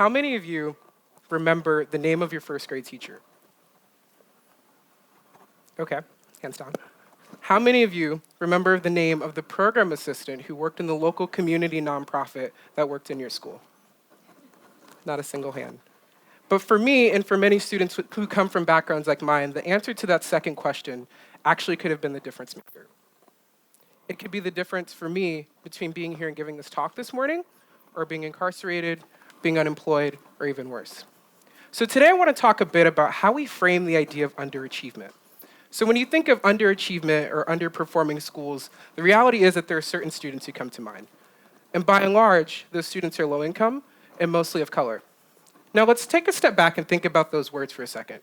How many of you remember the name of your first grade teacher? Okay, hands down. How many of you remember the name of the program assistant who worked in the local community nonprofit that worked in your school? Not a single hand. But for me, and for many students who come from backgrounds like mine, the answer to that second question actually could have been the difference maker. It could be the difference for me between being here and giving this talk this morning, or being incarcerated, being unemployed, or even worse. So today I want to talk a bit about how we frame the idea of underachievement. So when you think of underachievement or underperforming schools, the reality is that there are certain students who come to mind. And by and large, those students are low income and mostly of color. Now let's take a step back and think about those words for a second.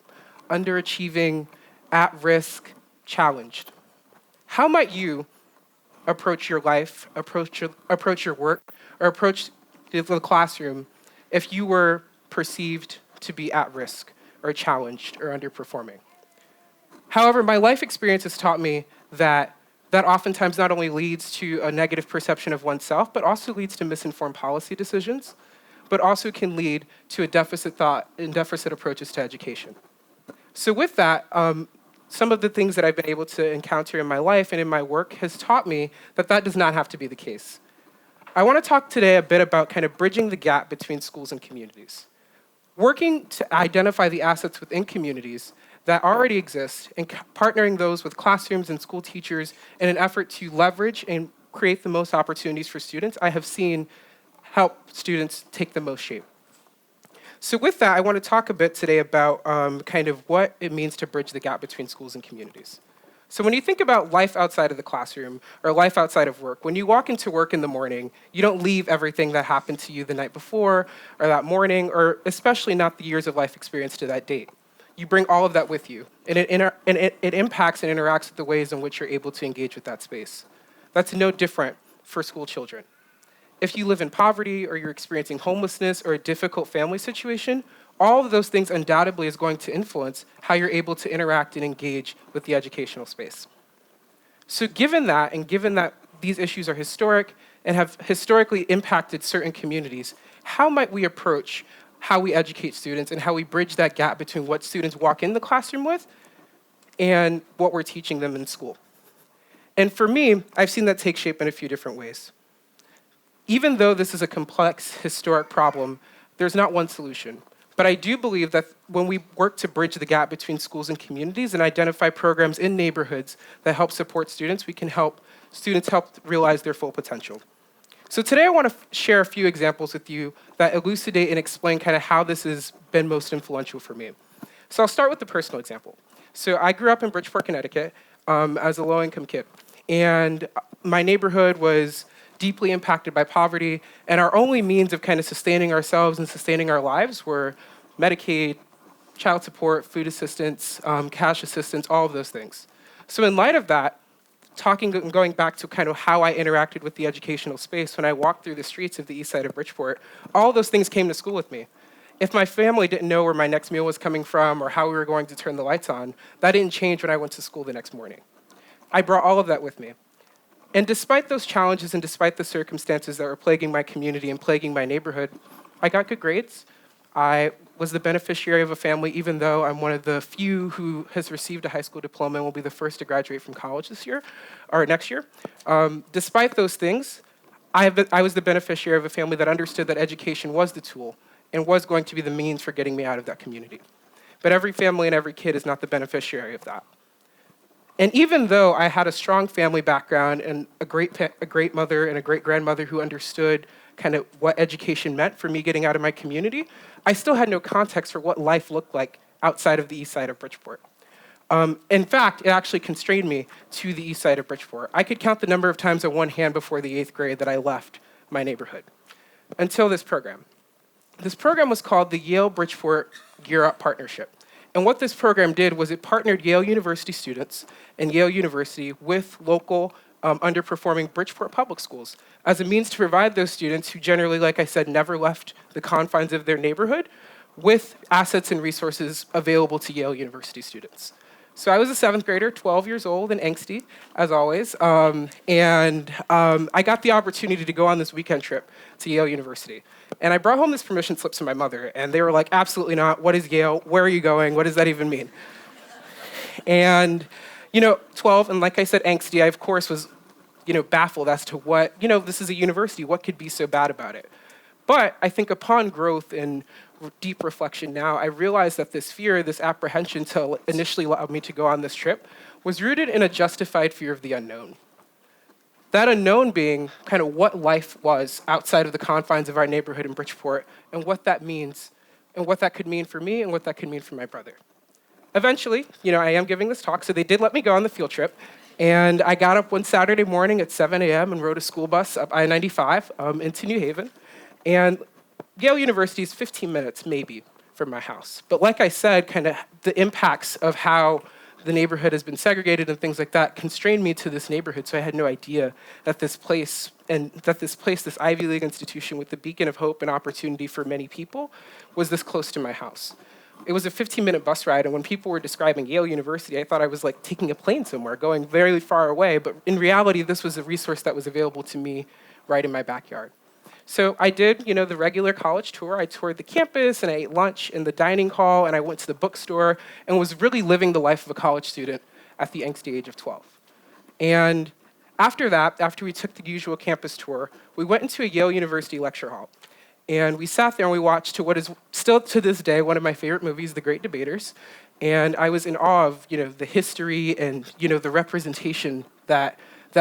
Underachieving, at risk, challenged. How might you approach your life, approach your work, or approach the classroom if you were perceived to be at risk or challenged or underperforming? However, my life experience has taught me that oftentimes not only leads to a negative perception of oneself, but also leads to misinformed policy decisions, but also can lead to a deficit thought and deficit approaches to education. So with that, some of the things that I've been able to encounter in my life and in my work has taught me that does not have to be the case. I want to talk today a bit about kind of bridging the gap between schools and communities. Working to identify the assets within communities that already exist and partnering those with classrooms and school teachers in an effort to leverage and create the most opportunities for students, I have seen help students take the most shape. So with that, I want to talk a bit today about kind of what it means to bridge the gap between schools and communities. So when you think about life outside of the classroom or life outside of work, when you walk into work in the morning, you don't leave everything that happened to you the night before or that morning, or especially not the years of life experience to that date. You bring all of that with you, and it impacts and interacts with the ways in which you're able to engage with that space. That's no different for school children. If you live in poverty or you're experiencing homelessness or a difficult family situation, all of those things undoubtedly is going to influence how you're able to interact and engage with the educational space. So given that, and given that these issues are historic and have historically impacted certain communities, how might we approach how we educate students and how we bridge that gap between what students walk in the classroom with and what we're teaching them in school? And for me, I've seen that take shape in a few different ways. Even though this is a complex, historic problem, there's not one solution. But I do believe that when we work to bridge the gap between schools and communities and identify programs in neighborhoods that help support students, we can help students realize their full potential. So today I want to share a few examples with you that elucidate and explain kind of how this has been most influential for me. So I'll start with the personal example. So I grew up in Bridgeport, Connecticut as a low-income kid. And my neighborhood was deeply impacted by poverty, and our only means of kind of sustaining ourselves and sustaining our lives were Medicaid, child support, food assistance, cash assistance, all of those things. So in light of that, going back to kind of how I interacted with the educational space when I walked through the streets of the east side of Bridgeport, all those things came to school with me. If my family didn't know where my next meal was coming from or how we were going to turn the lights on, that didn't change when I went to school the next morning. I brought all of that with me. And despite those challenges and despite the circumstances that were plaguing my community and plaguing my neighborhood, I got good grades. I was the beneficiary of a family, even though I'm one of the few who has received a high school diploma and will be the first to graduate from college this year, or next year. Despite those things, I was the beneficiary of a family that understood that education was the tool and was going to be the means for getting me out of that community. But every family and every kid is not the beneficiary of that. And even though I had a strong family background and a great mother and a great grandmother who understood kind of what education meant for me getting out of my community, I still had no context for what life looked like outside of the east side of Bridgeport. In fact, it actually constrained me to the east side of Bridgeport. I could count the number of times on one hand before the 8th grade that I left my neighborhood until this program. This program was called the Yale Bridgeport Gira Partnership. And what this program did was it partnered Yale University students and Yale University with local underperforming Bridgeport public schools as a means to provide those students who generally, like I said, never left the confines of their neighborhood with assets and resources available to Yale University students. So I was a seventh grader, 12 years old and angsty, as always. I got the opportunity to go on this weekend trip to Yale University. And I brought home this permission slip to my mother, and they were like, absolutely not. What is Yale? Where are you going? What does that even mean? And, 12, and like I said, angsty, I, of course, was, baffled as to what, this is a university. What could be so bad about it? But I think upon growth and deep reflection now, I realized that this fear, this apprehension to initially allow me to go on this trip was rooted in a justified fear of the unknown. That unknown being kind of what life was outside of the confines of our neighborhood in Bridgeport and what that means and what that could mean for me and what that could mean for my brother. Eventually, I am giving this talk, so they did let me go on the field trip. And I got up one Saturday morning at 7 a.m. and rode a school bus up I-95 into New Haven. And Yale University is 15 minutes, maybe, from my house. But like I said, kind of the impacts of how the neighborhood has been segregated and things like that constrained me to this neighborhood, so I had no idea that this place, this Ivy League institution with the beacon of hope and opportunity for many people, was this close to my house. It was a 15-minute bus ride, and when people were describing Yale University, I thought I was like taking a plane somewhere, going very far away, but in reality, this was a resource that was available to me right in my backyard. So I did, the regular college tour. I toured the campus, and I ate lunch in the dining hall, and I went to the bookstore, and was really living the life of a college student at the angsty age of 12. And after that, after we took the usual campus tour, we went into a Yale University lecture hall. And we sat there and we watched to what is still to this day one of my favorite movies, The Great Debaters. And I was in awe of, the history and, the representation that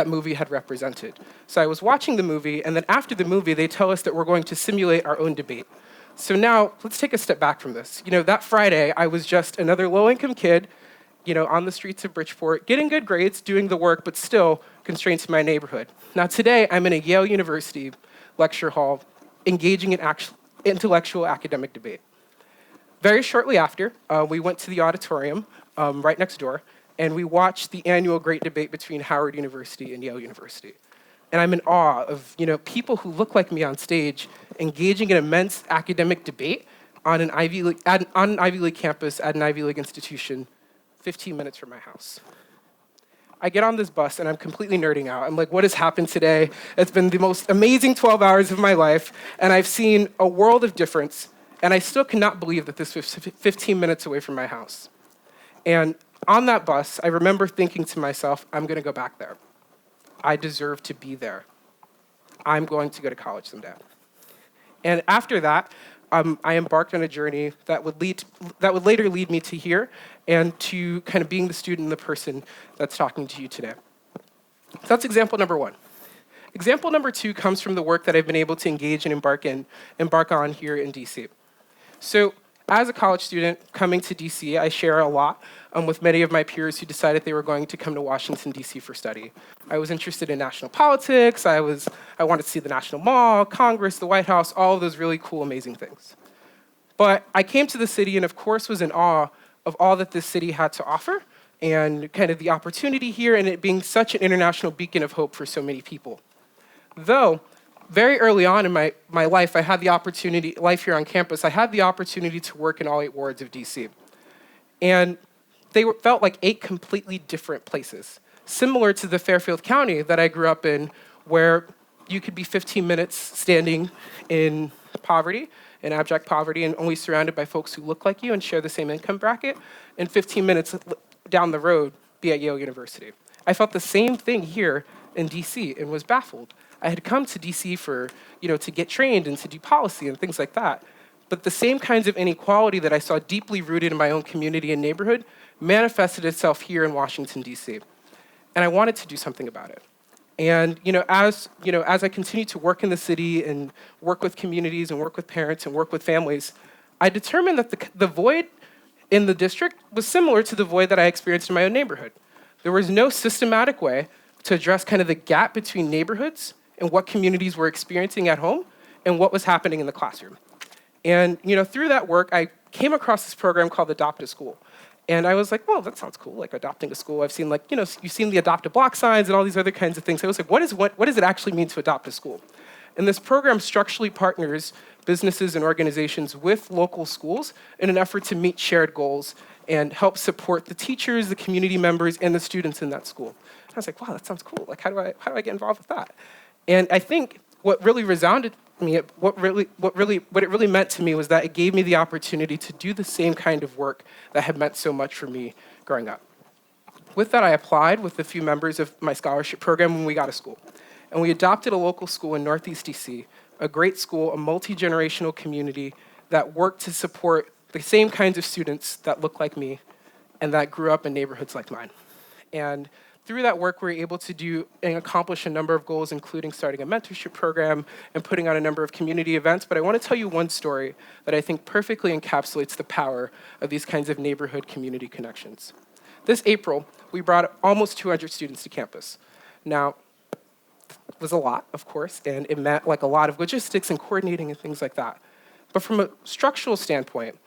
movie had represented. So I was watching the movie, and then after the movie, they tell us that we're going to simulate our own debate. So now, let's take a step back from this. That Friday, I was just another low-income kid, on the streets of Bridgeport, getting good grades, doing the work, but still constrained to my neighborhood. Now today, I'm in a Yale University lecture hall, engaging in intellectual academic debate. Very shortly after, we went to the auditorium right next door, and we watched the annual great debate between Howard University and Yale University. And I'm in awe of people who look like me on stage engaging in immense academic debate on an Ivy League campus at an Ivy League institution 15 minutes from my house. I get on this bus and I'm completely nerding out. I'm like, what has happened today? It's been the most amazing 12 hours of my life, and I've seen a world of difference, and I still cannot believe that this was 15 minutes away from my house. And on that bus, I remember thinking to myself, I'm gonna go back there. I deserve to be there. I'm going to go to college someday. And after that, I embarked on a journey that would later lead me to here and to kind of being the student and the person that's talking to you today. So that's example number one. Example number two comes from the work that I've been able to engage and embark on here in DC. So as a college student coming to DC, I share a lot with many of my peers who decided they were going to come to Washington, DC for study. I was interested in national politics. I wanted to see the National Mall, Congress, the White House, all of those really cool, amazing things. But I came to the city and, of course, was in awe of all that this city had to offer and kind of the opportunity here and it being such an international beacon of hope for so many people. Though, very early on in my life, I had the opportunity, life here on campus, I had the opportunity to work in all 8 wards of DC. And they felt like 8 completely different places, similar to the Fairfield County that I grew up in, where you could be 15 minutes standing in poverty, in abject poverty, and only surrounded by folks who look like you and share the same income bracket, and 15 minutes down the road, be at Yale University. I felt the same thing here in DC and was baffled. I had come to DC for, to get trained and to do policy and things like that. But the same kinds of inequality that I saw deeply rooted in my own community and neighborhood manifested itself here in Washington, DC. And I wanted to do something about it. And as I continued to work in the city and work with communities and work with parents and work with families, I determined that the void in the district was similar to the void that I experienced in my own neighborhood. There was no systematic way to address kind of the gap between neighborhoods and what communities were experiencing at home and what was happening in the classroom. And through that work, I came across this program called Adopt a School. And I was like, well, that sounds cool, like adopting a school. I've seen you've seen the adopt a block signs and all these other kinds of things. I was like, what does it actually mean to adopt a school? And this program structurally partners businesses and organizations with local schools in an effort to meet shared goals and help support the teachers, the community members, and the students in that school. And I was like, wow, that sounds cool. Like, how do I get involved with that? And I think what really resounded to me, what it really meant to me was that it gave me the opportunity to do the same kind of work that had meant so much for me growing up. With that, I applied with a few members of my scholarship program when we got to school. And we adopted a local school in Northeast DC, a great school, a multi-generational community that worked to support the same kinds of students that look like me and that grew up in neighborhoods like mine. And through that work, we were able to do and accomplish a number of goals, including starting a mentorship program and putting on a number of community events. But I want to tell you one story that I think perfectly encapsulates the power of these kinds of neighborhood community connections. This April, we brought almost 200 students to campus. Now, it was a lot, of course, and it meant like a lot of logistics and coordinating and things like that. But from a structural standpoint,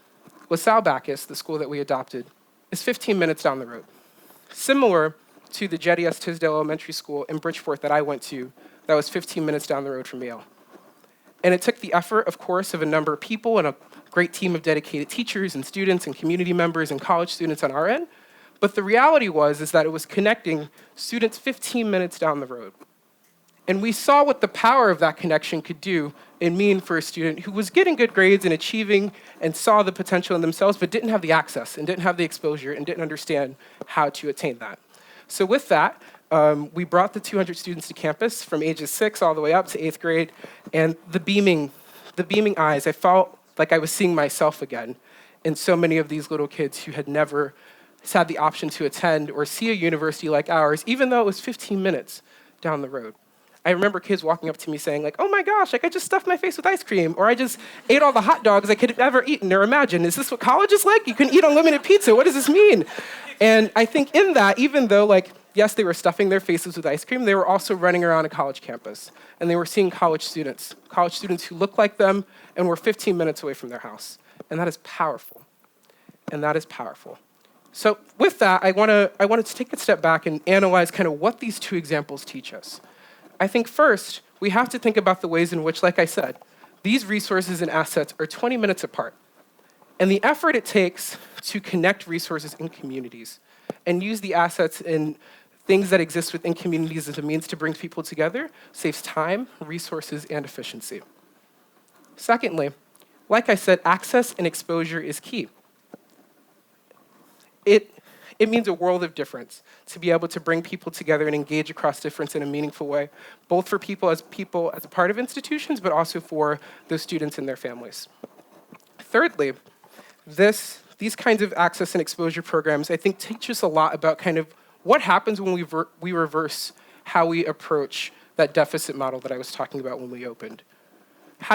LaSalle Backus, the school that we adopted, is 15 minutes down the road. Similar to the Jetty S. Tisdale Elementary School in Bridgeport that I went to, that was 15 minutes down the road from Yale. And it took the effort, of course, of a number of people and a great team of dedicated teachers and students and community members and college students on our end. But the reality is that it was connecting students 15 minutes down the road. And we saw what the power of that connection could do and mean for a student who was getting good grades and achieving and saw the potential in themselves, but didn't have the access and didn't have the exposure and didn't understand how to attain that. So with that, we brought the 200 students to campus from ages 6 all the way up to 8th grade, and the beaming eyes, I felt like I was seeing myself again in so many of these little kids who had never had the option to attend or see a university like ours, even though it was 15 minutes down the road. I remember kids walking up to me saying, like, oh my gosh, like I just stuffed my face with ice cream, or I just ate all the hot dogs I could have ever eaten or imagined. Is this what college is like? You can eat unlimited pizza. What does this mean? And I think in that, even though, like, yes, they were stuffing their faces with ice cream, they were also running around a college campus. And they were seeing college students who looked like them and were 15 minutes away from their house. And that is powerful. And that is powerful. So with that, I wanted to take a step back and analyze kind of what these two examples teach us. I think first, we have to think about the ways in which, like I said, these resources and assets are 20 minutes apart. And the effort it takes to connect resources in communities and use the assets and things that exist within communities as a means to bring people together saves time, resources, and efficiency. Secondly, like I said, access and exposure is key. It means a world of difference to be able to bring people together and engage across difference in a meaningful way, both for people as a part of institutions, but also for those students and their families. Thirdly, these kinds of access and exposure programs, I think, teach us a lot about kind of what happens when we reverse how we approach that deficit model that I was talking about when we opened.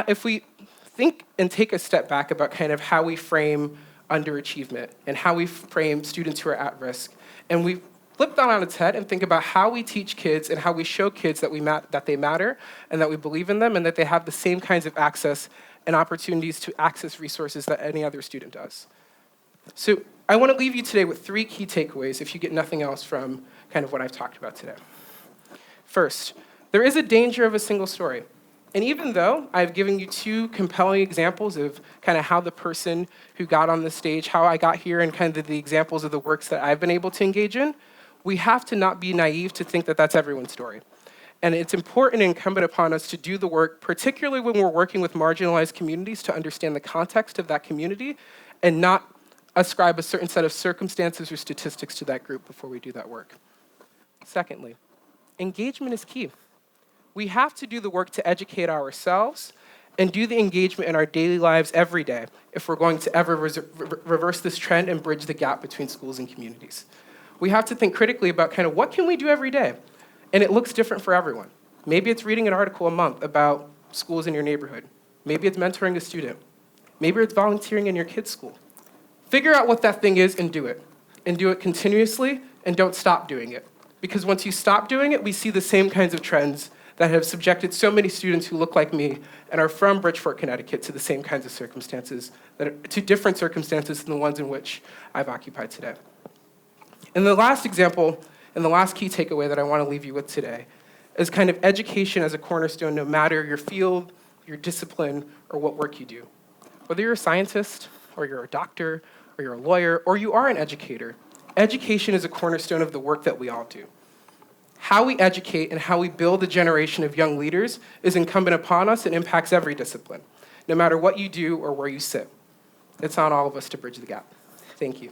If we think and take a step back about kind of how we frame underachievement and how we frame students who are at risk, and we flip that on its head and think about how we teach kids and how we show kids that they matter and that we believe in them and that they have the same kinds of access and opportunities to access resources that any other student does. So I want to leave you today with 3 key takeaways if you get nothing else from kind of what I've talked about today. First, there is a danger of a single story. And even though I've given you 2 compelling examples of kind of how the person who got on the stage, how I got here, and kind of the examples of the works that I've been able to engage in, we have to not be naive to think that that's everyone's story. And it's important and incumbent upon us to do the work, particularly when we're working with marginalized communities, to understand the context of that community and not ascribe a certain set of circumstances or statistics to that group before we do that work. Secondly, engagement is key. We have to do the work to educate ourselves and do the engagement in our daily lives every day if we're going to ever reverse this trend and bridge the gap between schools and communities. We have to think critically about kind of what can we do every day? And it looks different for everyone. Maybe it's reading an article a month about schools in your neighborhood. Maybe it's mentoring a student. Maybe it's volunteering in your kid's school. Figure out what that thing is and do it. And do it continuously and don't stop doing it. Because once you stop doing it, we see the same kinds of trends that have subjected so many students who look like me and are from Bridgeport, Connecticut, to the same kinds of circumstances, to different circumstances than the ones in which I've occupied today. And the last example, and the last key takeaway that I want to leave you with today, is kind of education as a cornerstone, no matter your field, your discipline, or what work you do. Whether you're a scientist, or you're a doctor, or you're a lawyer, or you are an educator, education is a cornerstone of the work that we all do. How we educate and how we build a generation of young leaders is incumbent upon us and impacts every discipline, no matter what you do or where you sit. It's on all of us to bridge the gap. Thank you.